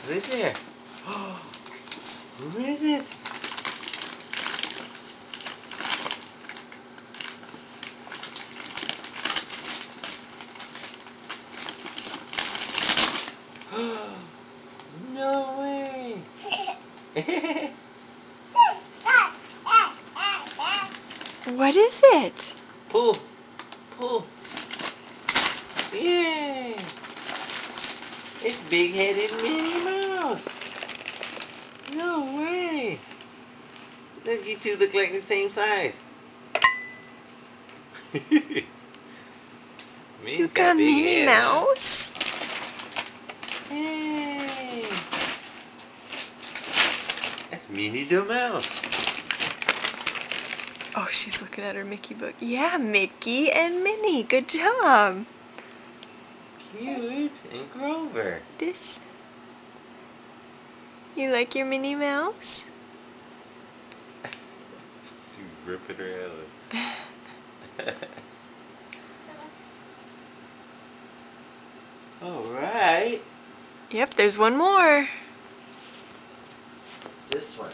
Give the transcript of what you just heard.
What is there? Who is it? No way! What is it? Pull! Pull! Yay! It's big-headed Minnie Mouse! No way! Look, you two look like the same size. You got Minnie Mouse? Yay! That's Minnie the Mouse. Oh, she's looking at her Mickey book. Yeah, Mickey and Minnie. Good job. Cute. And Grover. This. You like your Minnie Mouse? She's ripping her out. Alright. Yep, there's one more. This one.